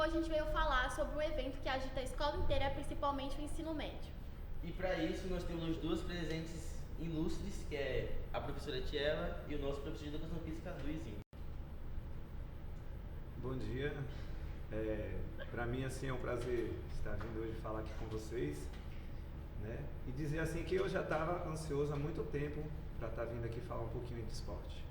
hoje a gente veio falar sobre um evento que agita a escola inteira, principalmente o ensino médio. E para isso nós temos duas presentes ilustres, que é a professora Tiela e o nosso professor de Educação Física, Luizinho. Bom dia, para mim assim é um prazer estar vindo hoje falar aqui com vocês, né? E dizer assim que eu já estava ansioso há muito tempo para estar vindo aqui falar um pouquinho de esporte.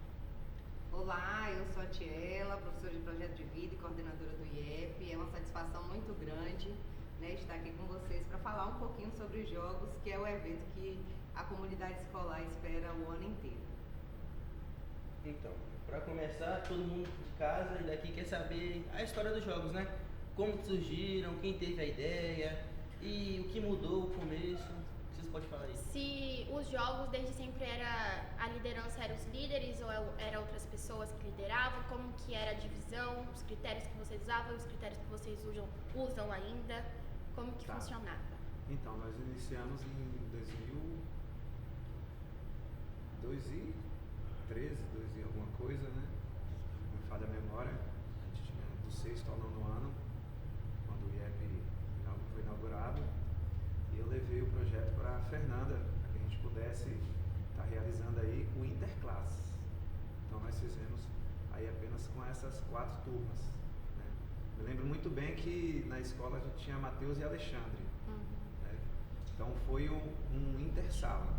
Olá, eu sou a Tiela, professora de Projeto de Vida e coordenadora do IEP. É uma satisfação muito grande, né, estar aqui com vocês para falar um pouquinho sobre os Jogos, que é o evento que a comunidade escolar espera o ano inteiro. Então, para começar, todo mundo de casa e daqui quer saber a história dos Jogos, né? Como que surgiram, quem teve a ideia e o que mudou o começo. Vocês podem falar isso? Se os jogos desde sempre a liderança era os líderes ou era outras pessoas que lideravam, como que era a divisão, os critérios que vocês usavam, os critérios que vocês usam ainda, como que funcionava? Então, nós iniciamos em 2013, alguma coisa, né? Me falha a memória. A gente tinha do 6º ao 9º ano, quando o IEP foi inaugurado. E eu levei o projeto para a Fernanda, para que a gente pudesse estar realizando aí o Interclasses. Então nós fizemos aí apenas com essas 4 turmas, né? Me lembro muito bem que na escola a gente tinha Matheus e Alexandre, né? Então foi um intersala.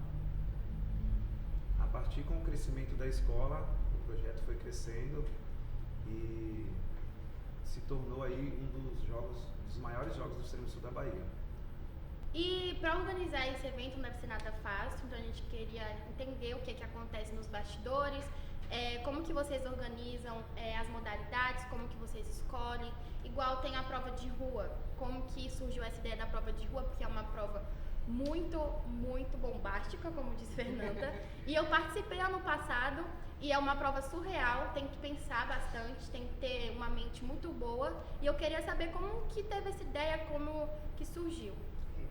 A partir com o crescimento da escola, o projeto foi crescendo e se tornou aí um dos maiores jogos do extremo sul da Bahia. E para organizar esse evento não deve ser nada fácil, então a gente queria entender o que acontece nos bastidores, como que vocês organizam as modalidades, como que vocês escolhem. Igual tem a prova de rua, como que surgiu essa ideia da prova de rua, porque é uma prova muito, muito bombástica, como diz Fernanda. E eu participei ano passado e é uma prova surreal, tem que pensar bastante, tem que ter uma mente muito boa. E eu queria saber como que teve essa ideia, como que surgiu.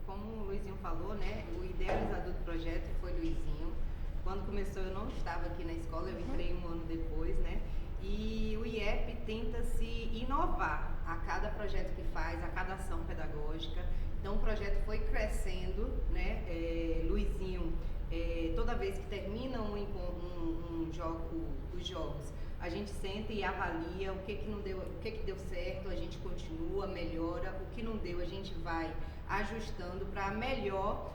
Como o Luizinho falou, né, o idealizador do projeto foi o Luizinho. Quando começou eu não estava aqui na escola, eu entrei um ano depois, né? E o IEP tenta se inovar a cada projeto que faz, a cada ação pedagógica. Então o projeto foi crescendo, né? Luizinho, toda vez que termina os jogos, a gente senta e avalia o que não deu, o que deu certo, a gente continua, melhora, o que não deu a gente vai ajustando para melhor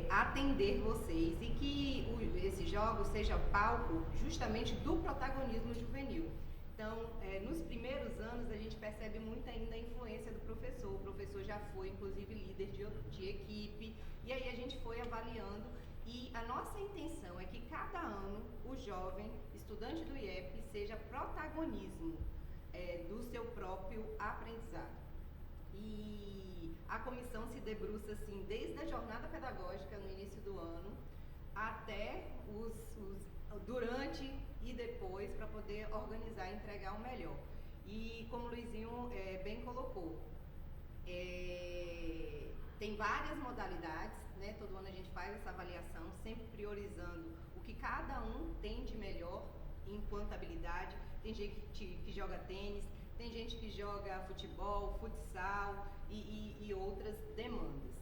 atender vocês e que esses jogos seja palco justamente do protagonismo juvenil. Então, nos primeiros anos a gente percebe muito ainda a influência do professor. O professor já foi, inclusive, líder de equipe, e aí a gente foi avaliando. E a nossa intenção é que cada ano o jovem estudante do IEP seja protagonismo do seu próprio aprendizado. E a comissão se debruça assim desde a jornada pedagógica no início do ano até durante e depois, para poder organizar e entregar o melhor. E como o Luizinho bem colocou, tem várias modalidades, né? Todo ano a gente faz essa avaliação, sempre priorizando o que cada um tem de melhor enquanto habilidade. Tem gente que joga tênis, tem gente que joga futebol, futsal e outras demandas.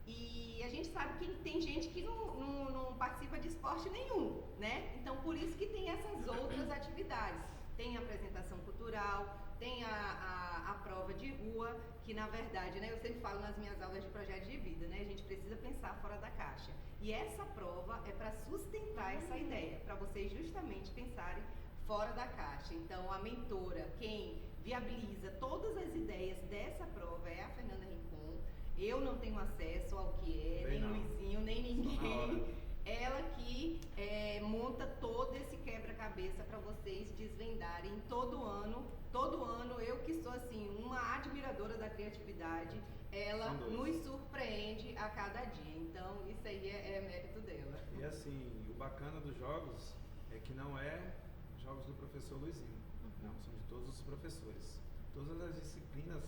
E a gente sabe que tem gente que não participa de esporte nenhum, né? Então, por isso que tem essas outras atividades. Tem a apresentação cultural, tem a prova de rua, que na verdade, né, eu sempre falo nas minhas aulas de projeto de vida, né? A gente precisa pensar fora da caixa. E essa prova é para sustentar essa ideia, para vocês justamente pensarem fora da caixa. Então, a mentora, quem viabiliza todas as ideias dessa prova é a Fernanda Rincon. Eu não tenho acesso ao que é, nem Luizinho, nem ninguém. Ela que monta todo esse quebra-cabeça para vocês desvendarem todo ano. Todo ano, eu que sou assim, uma admiradora da criatividade, ela nos surpreende a cada dia. Então, isso aí é mérito dela. E assim, o bacana dos jogos é que não é jogos do professor Luizinho, não, são de todos os professores. Todas as disciplinas,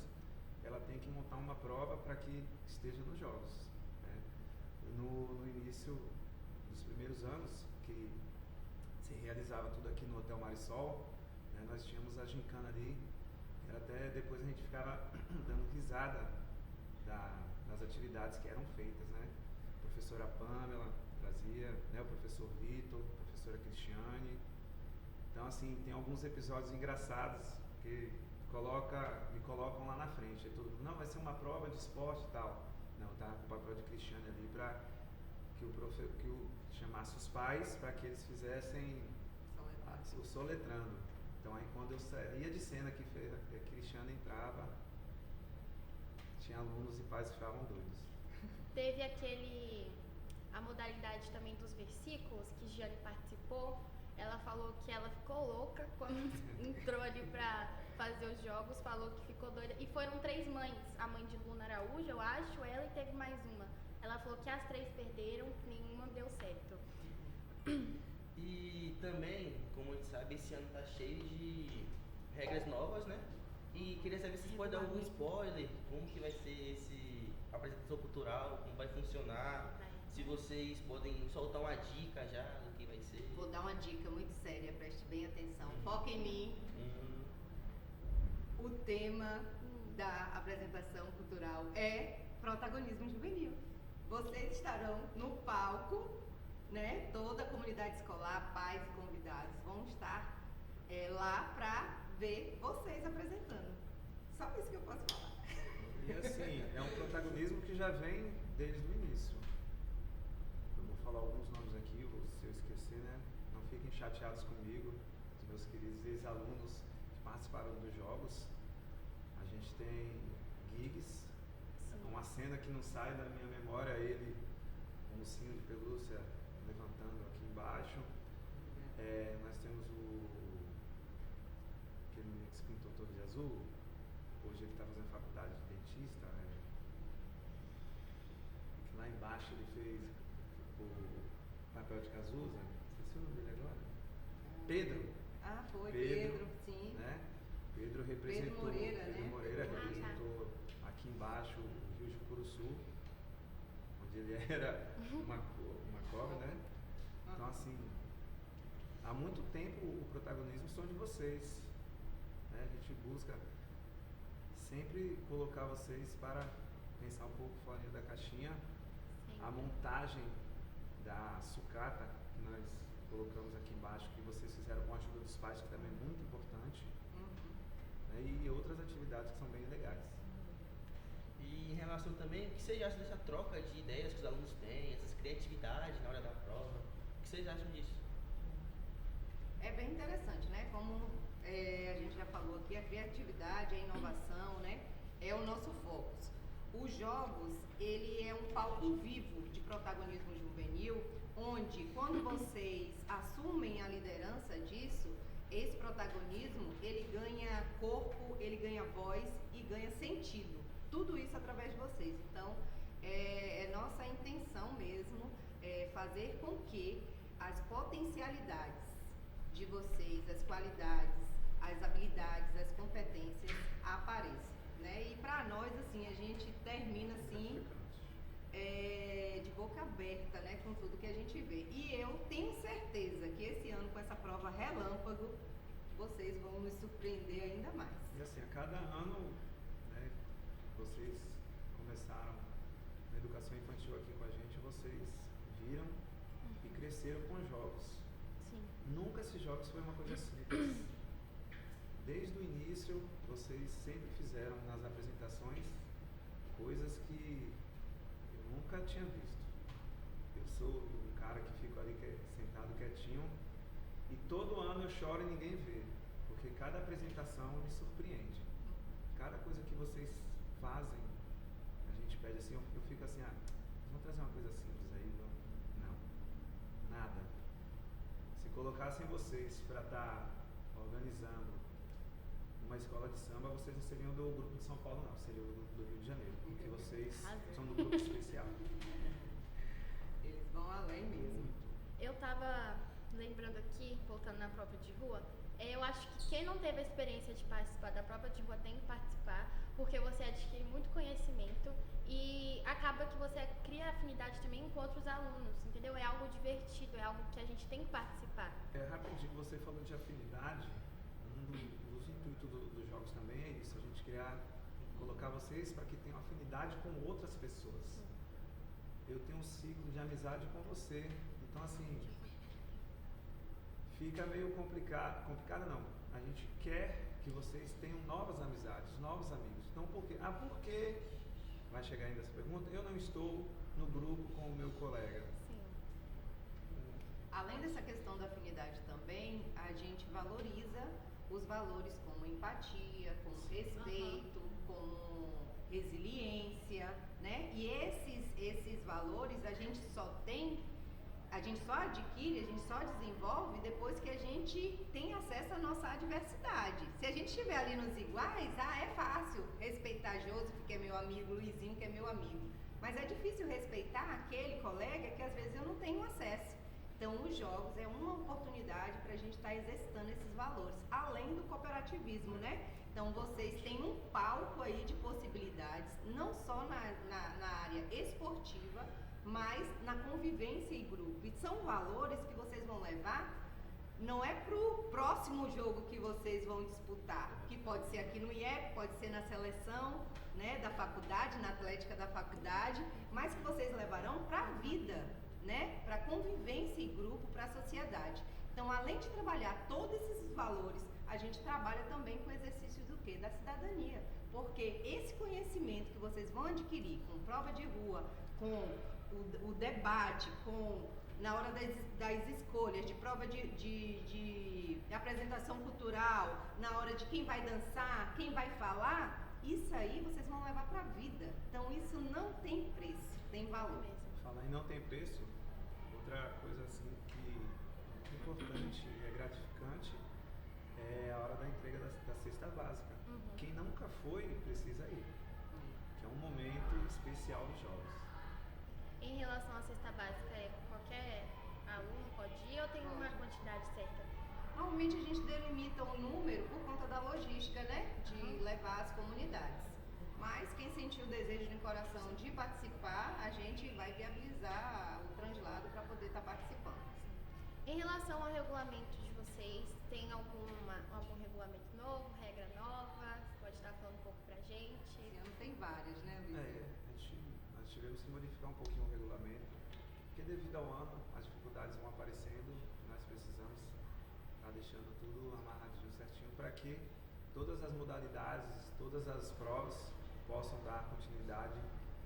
ela tem que montar uma prova para que esteja nos jogos, né? No início dos primeiros anos, que se realizava tudo aqui no Hotel Marisol, né, nós tínhamos a gincana ali Era até depois a gente ficava dando risada das atividades que eram feitas, né? A professora Pamela trazia, né? O professor Vitor, a professora Cristiane. Então, assim, tem alguns episódios engraçados que me colocam lá na frente. Aí todo mundo, não, vai ser uma prova de esporte e tal. Não, eu tava com o papel de Cristiane ali para que chamasse os pais para que eles fizessem o soletrando. Então, aí quando eu saía de cena que a Cristiane entrava, tinha alunos e pais que ficavam doidos. Teve a modalidade também dos versículos, que Giane participou. Ela falou que ela ficou louca quando entrou ali pra fazer os jogos, falou que ficou doida. E foram 3 mães, a mãe de Luna Araújo, eu acho, ela e teve mais uma. Ela falou que as 3 perderam, nenhuma deu certo. E também, como a gente sabe, esse ano tá cheio de regras novas, né? E queria saber se vocês podem dar algum spoiler, como que vai ser a apresentação cultural, como vai funcionar, se vocês podem soltar uma dica já do que vai ser. Vou dar uma dica muito séria, preste bem atenção. Foca em mim. O tema da apresentação cultural é protagonismo juvenil. Vocês estarão no palco, né? Toda a comunidade escolar, pais e convidados vão estar lá para ver vocês apresentando. Só isso que eu posso falar. E assim, é um protagonismo que já vem desde o início. Eu vou falar alguns nomes aqui, se eu esquecer, né? Não fiquem chateados comigo, os meus queridos ex-alunos que participaram dos jogos. A gente tem Giggs, uma cena que não sai da minha memória, ele com o ursinho de pelúcia levantando aqui embaixo. Nós temos aquele menino que se pintou todo de azul, hoje ele está fazendo faculdade de dentista, que lá embaixo ele fez o papel de Cazuza, esqueci o nome dele agora. Pedro. Ah, foi Pedro, sim. Né? Pedro representou, Pedro Moreira representou aqui embaixo o Rio de Curuçu, onde ele era uma cobra, né? Então, assim, há muito tempo o protagonismo são de vocês, né? A gente busca sempre colocar vocês para pensar um pouco fora da caixinha. Sim. A montagem da sucata que nós colocamos aqui embaixo, que vocês fizeram com a ajuda dos pais, que também é muito importante. Né? E outras atividades que são bem legais. E em relação também, o que vocês acham dessa troca de ideias que os alunos têm, essas criatividades na hora da prova? O que vocês acham disso? É bem interessante, né? Como a gente já falou aqui, a criatividade, a inovação, né? É o nosso foco. Os jogos, ele é um palco vivo de protagonismo juvenil, onde quando vocês assumem a liderança disso, esse protagonismo, ele ganha corpo, ele ganha voz e ganha sentido. Tudo isso através de vocês. Então, é nossa intenção mesmo fazer com que as potencialidades de vocês, as qualidades, as habilidades, as competências apareçam, né? E para nós, assim, a gente termina assim de boca aberta, né, com tudo que a gente vê. E eu tenho certeza que esse ano, com essa prova relâmpago, vocês vão nos surpreender ainda mais. E assim, a cada ano, né, vocês começaram na educação infantil aqui com a gente, vocês viram e cresceram com os jogos. Sim. Nunca esses jogos foi uma coisa simples. Desde o início, vocês sempre fizeram nas apresentações coisas que eu nunca tinha visto. Eu sou o cara que fico ali sentado quietinho e todo ano eu choro e ninguém vê, porque cada apresentação me surpreende. Cada coisa que vocês fazem, a gente pede assim, eu fico assim, vamos trazer uma coisa simples aí? Não, nada. Se colocassem vocês para estar organizando uma escola de samba, vocês não seriam do grupo de São Paulo, não, seriam do grupo do Rio de Janeiro, porque vocês são do grupo especial. Eles vão além mesmo. Eu tava lembrando aqui, voltando na prova de rua, eu acho que quem não teve a experiência de participar da prova de rua tem que participar, porque você adquire muito conhecimento e acaba que você cria afinidade também com outros alunos, entendeu? É algo divertido, é algo que a gente tem que participar. Rapidinho, você falou de afinidade, um dos intuitos dos jogos também é isso, a gente colocar vocês para que tenham afinidade com outras pessoas. Eu tenho um ciclo de amizade com você, então assim, fica meio complicado não, a gente quer que vocês tenham novas amizades, novos amigos. Então por quê? Por que, vai chegar ainda essa pergunta, eu não estou no grupo com o meu colega? Sim. Além dessa questão da afinidade também, a gente valoriza os valores como empatia, como respeito, como resiliência, né? E esses valores a gente só adquire, a gente só desenvolve depois que a gente tem acesso à nossa adversidade. Se a gente estiver ali nos iguais, é fácil respeitar Joseph, que é meu amigo, Luizinho, que é meu amigo. Mas é difícil respeitar aquele colega que às vezes eu não tenho acesso. Então, os jogos é uma oportunidade para a gente estar exercitando esses valores, além do cooperativismo, né? Então, vocês têm um palco aí de possibilidades, não só na área esportiva, mas na convivência em grupo. E são valores que vocês vão levar, não é para o próximo jogo que vocês vão disputar, que pode ser aqui no IEP, pode ser na seleção, né, da faculdade, na atlética da faculdade, mas que vocês levarão para a vida, né, para a convivência em grupo, para a sociedade. Então, além de trabalhar todos esses valores, a gente trabalha também com exercícios do quê? Da cidadania. Porque esse conhecimento que vocês vão adquirir com prova de rua, com o debate, na hora das escolhas, de prova de apresentação cultural, na hora de quem vai dançar, quem vai falar, isso aí vocês vão levar para a vida. Então, isso não tem preço, tem valor mesmo. Falar em não tem preço, outra coisa assim que é muito importante e é gratificante é a hora da entrega da cesta básica. Quem nunca foi, precisa ir, que é um momento especial dos jogos. Em relação à cesta básica, qualquer aluno pode ir ou tem uma quantidade certa? Normalmente a gente delimita um número por conta da logística, né? De levar às comunidades. Mas quem sentiu o desejo no coração de participar, a gente vai viabilizar o translado para poder estar participando. Em relação ao regulamento de vocês, tem algum regulamento novo, regra nova? Você pode estar falando um pouco pra gente? Esse ano tem várias, né, Luiz? Nós tivemos que modificar um pouquinho o regulamento, porque devido ao ano, as dificuldades vão aparecendo, nós precisamos estar deixando tudo amarradinho certinho para que todas as modalidades, todas as provas possam dar continuidade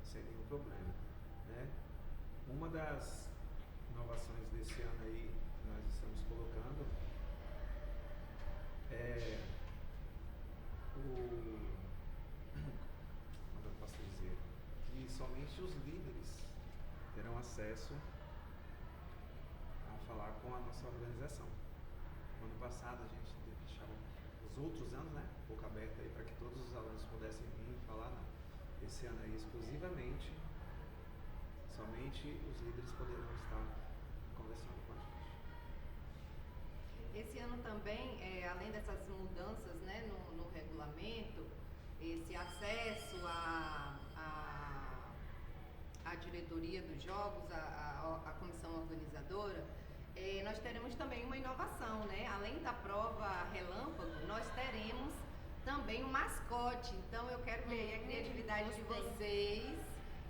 sem nenhum problema, né? Uma das inovações desse ano aí que nós estamos colocando é como eu posso dizer, que somente os líderes terão acesso a falar com a nossa organização. No ano passado a gente deixava os outros anos, né, um pouco aberto aí para que todos os alunos pudessem vir e falar, não. Esse ano aí exclusivamente, somente os líderes poderão estar conversando com a gente. Esse ano também, além dessas mudanças, né, no regulamento, esse acesso à diretoria dos jogos, à comissão organizadora, nós teremos também uma inovação, né? Além da prova relâmpago, nós teremos também um mascote. Então eu quero ver a criatividade de vocês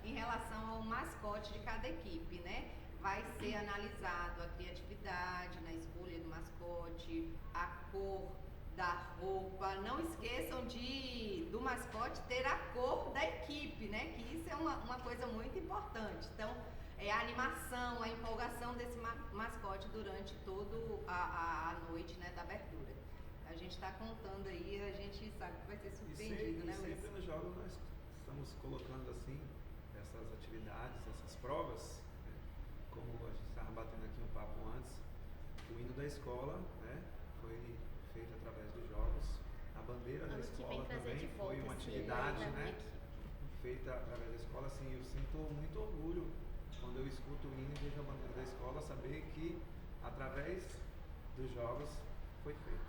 em relação ao mascote de cada equipe, né? Vai ser analisado a criatividade na escolha do mascote, a cor da roupa. Não esqueçam do mascote ter a cor da equipe, né? Que isso é uma coisa muito importante. Então, a animação, a empolgação desse mascote durante toda a noite, né, da abertura. A gente está contando aí, a gente sabe que vai ser surpreendido, né, Luiz? Sempre nos jogos nós estamos colocando assim essas atividades, essas provas, né? Como a gente estava batendo aqui um papo antes, o hino da escola, né, foi feito através dos jogos, a bandeira da escola também foi uma atividade, né, feita através da escola. Assim, eu sinto muito orgulho quando eu escuto o hino e vejo a bandeira da escola, saber que através dos jogos foi feito.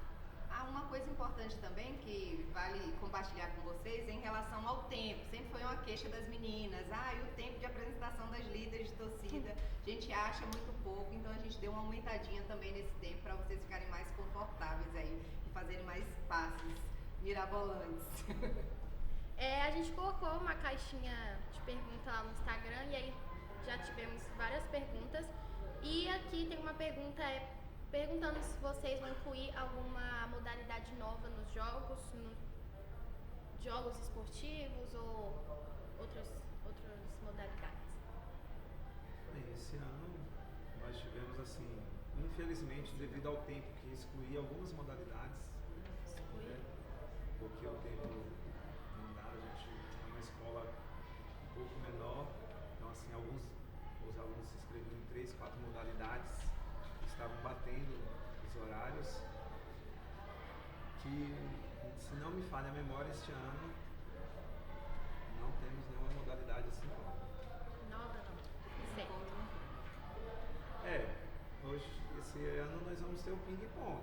Há uma coisa importante também que vale compartilhar com vocês em relação ao tempo. Sempre foi uma queixa das meninas. E o tempo de apresentação das líderes de torcida, a gente acha muito pouco, então a gente deu uma aumentadinha também nesse tempo para vocês ficarem mais confortáveis aí e fazerem mais passes mirabolantes. A gente colocou uma caixinha de pergunta lá no Instagram e aí já tivemos várias perguntas. E aqui tem uma pergunta perguntando se vocês vão incluir alguma modalidade nova nos jogos esportivos ou outras modalidades. Esse ano nós tivemos assim, infelizmente devido ao tempo que excluí algumas modalidades, né, porque o tempo não dá, a gente é uma escola um pouco menor, então assim, os alunos se inscreviam em 3, 4 modalidades, estavam batendo os horários, que se não me falha a memória, este ano não temos nenhuma modalidade assim Nova não. Certo. Esse ano nós vamos ter o ping-pong,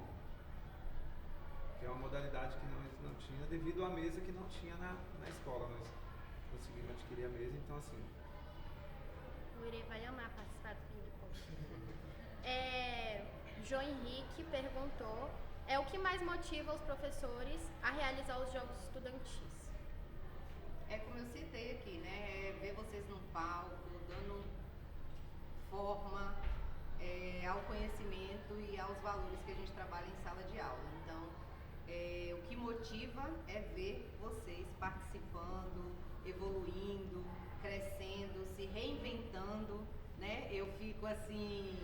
que é uma modalidade que nós não tinha devido à mesa que não tinha na escola. Nós conseguimos adquirir a mesa, então assim. O Irê vai amar participar do ping-pong. João Henrique perguntou: o que mais motiva os professores a realizar os jogos estudantis? Como eu citei aqui, né? Ver vocês no palco, dando forma ao conhecimento e aos valores que a gente trabalha em sala de aula. Então, o que motiva é ver vocês participando, evoluindo, crescendo, se reinventando, né? Eu fico assim,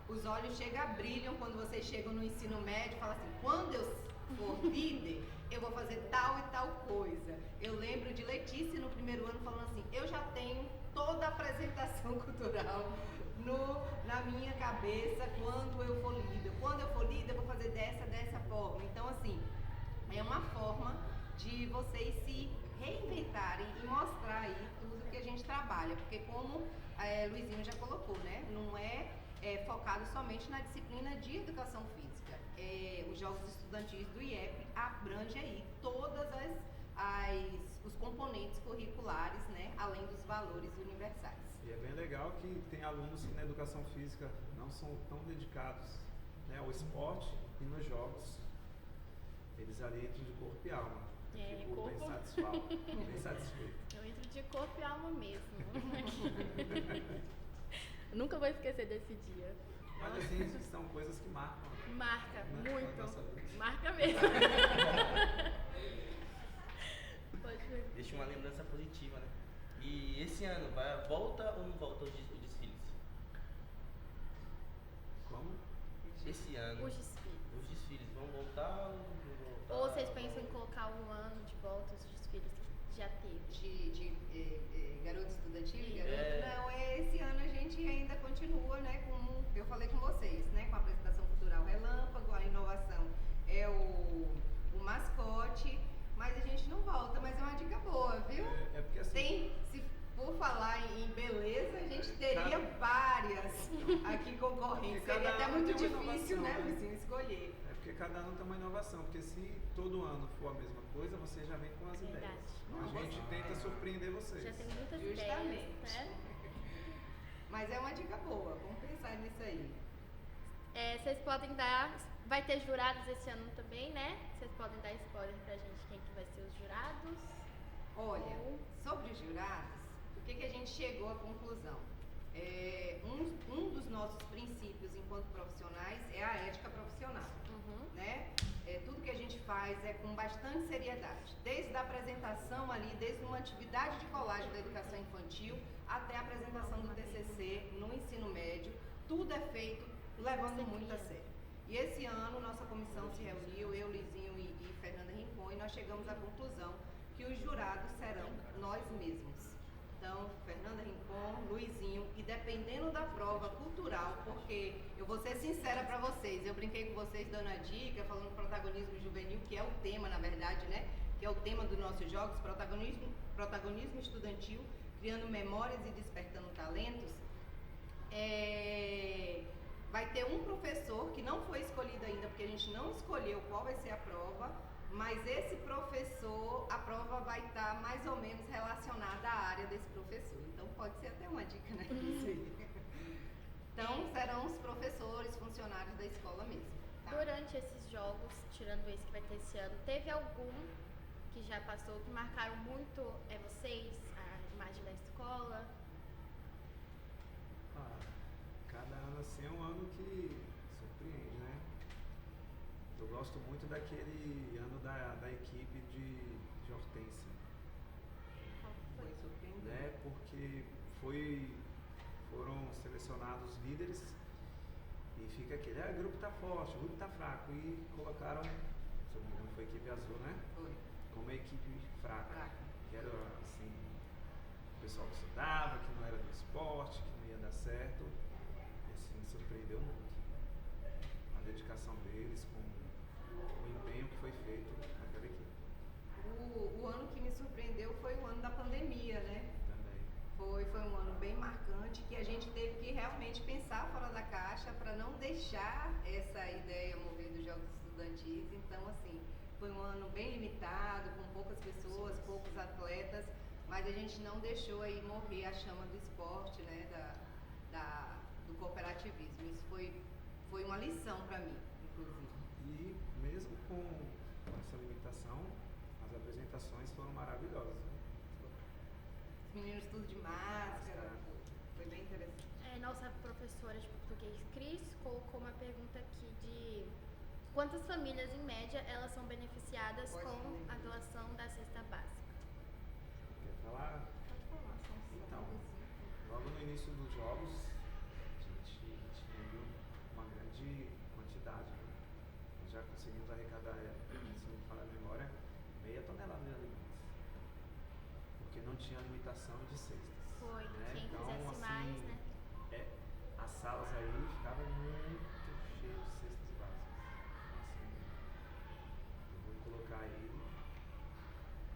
os olhos brilham quando vocês chegam no ensino médio e falam assim, quando eu for líder, eu vou fazer tal e tal coisa. Eu lembro de Letícia no primeiro ano falando assim, eu já tenho toda a apresentação cultural na minha cabeça quando eu for líder. Quando eu for líder, eu vou fazer dessa forma. Então, assim, é uma forma de vocês se reinventarem e mostrar aí tudo que a gente trabalha. Porque como Luizinho já colocou, né? Não é focado somente na disciplina de educação física. Os jogos estudantis do IEP abrange aí todas os componentes curriculares, né? Além dos valores universais. E é bem legal que tem alunos que na educação física não são tão dedicados, né, ao esporte e nos jogos. Eles ali entram de corpo e alma. Fico bem satisfeito. Eu entro de corpo e alma mesmo. Nunca vou esquecer desse dia. Mas assim, são coisas que marcam. Marca, né, muito. Marca mesmo. Pode ver. Deixa uma lembrança positiva, né? E esse ano, volta ou não volta os desfiles? Como? Esse ano. Os desfiles. Vão voltar ou não vão voltar? Ou vocês pensam em colocar um ano de volta os desfiles que já teve? De garoto estudantil? Sim. Não, esse ano a gente ainda continua, né, como eu falei com vocês, né, com a apresentação cultural relâmpago, a inovação é o mascote, mas a gente não volta, mas é uma dica boa, viu? Porque assim... Se for falar em beleza, a gente teria várias aqui concorrentes. Seria até muito difícil, né, Luizinho, escolher. Porque cada ano tem uma inovação, porque se todo ano for a mesma coisa, você já vem com as ideias. Então, a gente tenta surpreender vocês. Já tem muitas Justamente. ideias, né? Mas é uma dica boa, vamos pensar nisso aí. Vocês podem dar... Vai ter jurados esse ano também, né? Vocês podem dar spoiler pra gente quem que vai ser os jurados. Olha, sobre os jurados, o que a gente chegou à conclusão? Um dos nossos princípios enquanto profissionais é a ética profissional, né? Tudo que a gente faz é com bastante seriedade, desde a apresentação ali, desde uma atividade de colagem da educação infantil até a apresentação do TCC no ensino médio, tudo é feito levando muito a sério. E esse ano nossa comissão se reuniu, eu, Luizinho e Fernanda Rincon, e nós chegamos à conclusão que os jurados serão nós mesmos. Então, Fernanda Rincon, Luizinho, e dependendo da prova cultural, porque eu vou ser sincera para vocês, eu brinquei com vocês dando a dica, falando protagonismo juvenil, que é o tema, na verdade, né? Que é o tema dos nossos jogos, protagonismo estudantil, criando memórias e despertando talentos. vai ter um professor que não foi escolhido ainda, porque a gente não escolheu qual vai ser a prova, mas esse professor, a prova vai estar mais ou menos relacionada à área desse professor. Então pode ser até uma dica, né? Então serão os professores, funcionários da escola mesmo. Tá? Durante esses jogos, tirando esse que vai ter esse ano, teve algum que já passou, que marcaram muito vocês, a imagem da escola? Cada ano assim é um ano que surpreende, né? Eu gosto muito daquele ano da equipe de Hortência, Foi surpreendente. né? Porque foram selecionados líderes e fica aquele, o grupo tá forte, o grupo tá fraco, e colocaram, se eu não me engano, foi a equipe azul, né? Foi. Como a equipe fraca, Fraca. que era assim, o pessoal que estudava, que não era do esporte, que não ia dar certo, e assim, surpreendeu muito a dedicação deles, com o empenho que foi feito naquela equipe O ano que me surpreendeu foi o ano da pandemia, né? também. Foi um ano bem marcante, que a gente teve que realmente pensar fora da caixa para não deixar essa ideia mover dos Jogos Estudantis. Então, assim, foi um ano bem limitado, com poucas pessoas, poucos atletas, mas a gente não deixou aí morrer a chama do esporte, né, do cooperativismo. Isso foi uma lição para mim, inclusive. E mesmo com essa limitação, as apresentações foram maravilhosas, né? Os meninos tudo de máscara, foi bem interessante. Nossa professora de português, Cris, colocou uma pergunta aqui de quantas famílias, em média, elas são beneficiadas Pode com responder. a doação da cesta básica. Quer falar? Pode falar, são Então, 5. logo no início dos jogos, a gente tinha uma grande quantidade, né? Nós já conseguimos arrecadar, se não me falha a memória, 0,5 tonelada de alimentos. Porque não tinha limitação de cestas. Foi, né? quem Então, quisesse assim, mais, né? As salas aí ficavam muito cheias de cestas básicas. Assim, eu vou colocar aí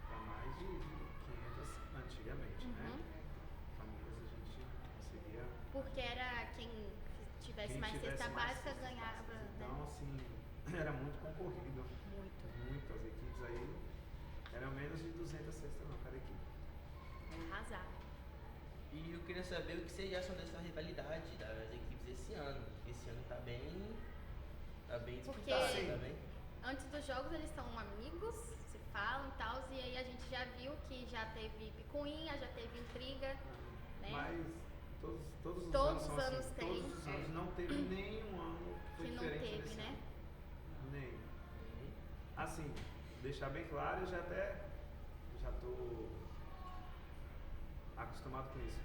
para mais de 500 antigamente, né? Famílias a gente conseguia. Porque era quem tivesse Quem mais tivesse cesta mais básica cestas ganhava, básicas. né? Então, assim, era muito concorrido. Muito. Muito. As equipes aí eram menos de 200 cestas não, cada equipe. Arrasar. E eu queria saber o que vocês acham dessa rivalidade das equipes esse ano. Esse ano tá bem Porque disputado, tá bem? antes dos jogos eles são amigos, se falam e tal, e aí a gente já viu que já teve picuinha, já teve intriga, né? Mas todos os Todos anos os são anos assim. tem. Todos os anos não teve nenhum ano que foi Que não diferente teve, desse né? ano. Nem. Assim, deixar bem claro, eu já tô acostumado com isso.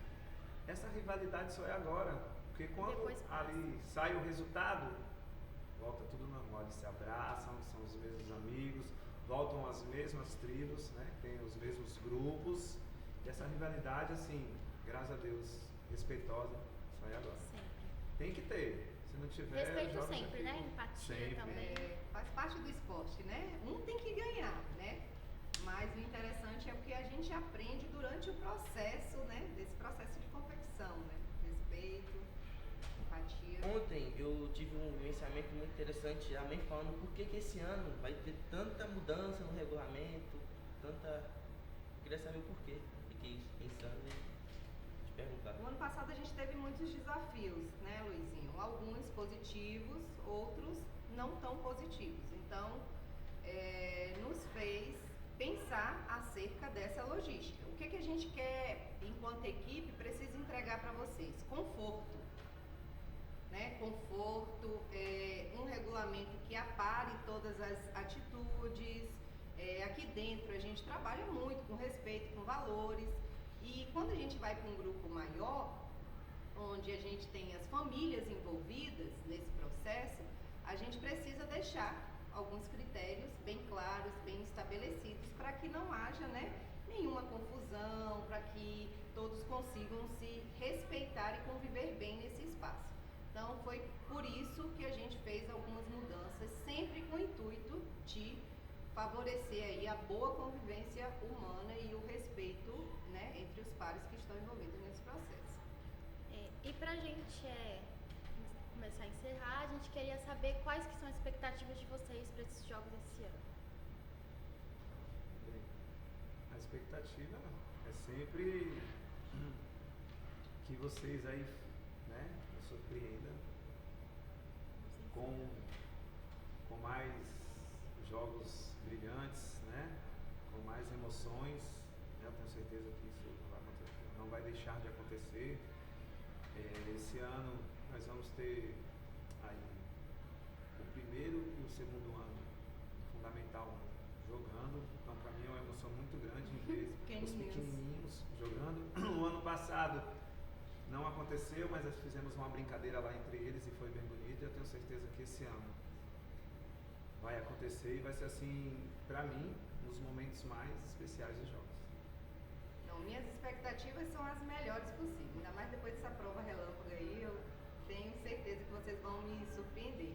Essa rivalidade só é agora, porque quando Depois passa. ali sai o resultado, volta tudo normal, eles se abraçam, são os mesmos amigos, voltam as mesmas tribos, né? Tem os mesmos grupos, e essa rivalidade, assim, graças a Deus, respeitosa, só é agora. Sempre. Tem que ter, se não tiver... Respeito joga sempre, né? aqui. Empatia Sempre. também. Faz parte do esporte, né? Um tem que ganhar, né? Mas o interessante é o que a gente aprende durante o processo, né? Desse processo de competição, né? Respeito, empatia. Ontem eu tive um pensamento muito interessante, a mãe falando por que esse ano vai ter tanta mudança no regulamento, tanta... Eu queria saber o porquê. Fiquei pensando e te perguntar. O ano passado a gente teve muitos desafios, né, Luizinho? Alguns positivos, outros não tão positivos. Então, nos fez pensar acerca dessa logística. O que a gente quer, enquanto equipe, precisa entregar para vocês? Conforto. Né? Conforto, um regulamento que apare todas as atitudes. Aqui dentro a gente trabalha muito com respeito, com valores. E quando a gente vai para um grupo maior, onde a gente tem as famílias envolvidas nesse processo, a gente precisa deixar alguns critérios bem claros, bem estabelecidos, para que não haja, né, nenhuma confusão, para que todos consigam se respeitar e conviver bem nesse espaço. Então, foi por isso que a gente fez algumas mudanças, sempre com o intuito de favorecer aí a boa convivência humana e o respeito, né, entre os pares que estão envolvidos nesse processo. E pra gente começar a encerrar, a gente queria saber quais que são as expectativas de vocês para esses jogos esse ano. Bem, a expectativa é sempre que vocês aí, né, nos surpreendam com mais jogos brilhantes, né, com mais emoções. Eu tenho certeza que isso não vai deixar de acontecer. Esse ano nós vamos ter aí o primeiro e o segundo ano fundamental jogando, então para mim é uma emoção muito grande em ver os pequenininhos jogando. O ano passado não aconteceu, mas nós fizemos uma brincadeira lá entre eles e foi bem bonito, e eu tenho certeza que esse ano vai acontecer e vai ser assim, para mim, nos momentos mais especiais dos jogos. Não, minhas expectativas são as melhores possíveis, ainda mais depois dessa prova relâmpago aí, eu tenho certeza que vocês vão me surpreender.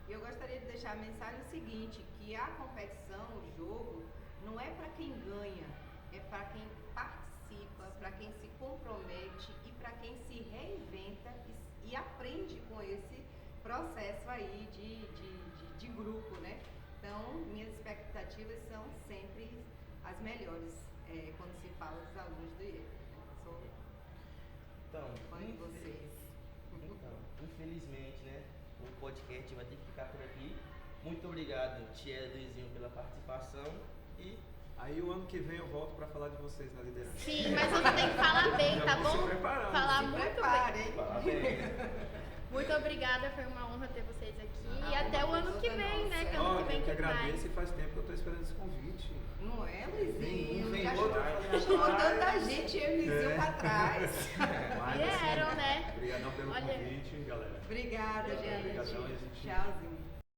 E eu gostaria de deixar a mensagem seguinte, que a competição, o jogo, não é para quem ganha, é para quem participa, para quem se compromete e para quem se reinventa e aprende com esse processo aí de grupo, né? Então, minhas expectativas são sempre as melhores quando se fala dos alunos do IEP. Sou fã de vocês. Então, infelizmente, né, o podcast vai ter que ficar por aqui. Muito obrigado, Tia Luizinho, pela participação e aí o ano que vem eu volto para falar de vocês na liderança. Sim, mas você tem que falar bem, tá bom? Falar muito bem. falar bem. Muito obrigada, foi uma honra ter vocês aqui. E até o ano que vem, né? Que ano que vem eu que tem agradeço mais. e faz tempo que eu estou esperando esse convite. Não é, Luizinho? Vem Já outra, chamou tanta gente e o Luizinho pra trás. Mas, Vieram, né? Obrigadão pelo Olha. convite, galera. Obrigada, gente. Obrigadão, e a gente Tchauzinho.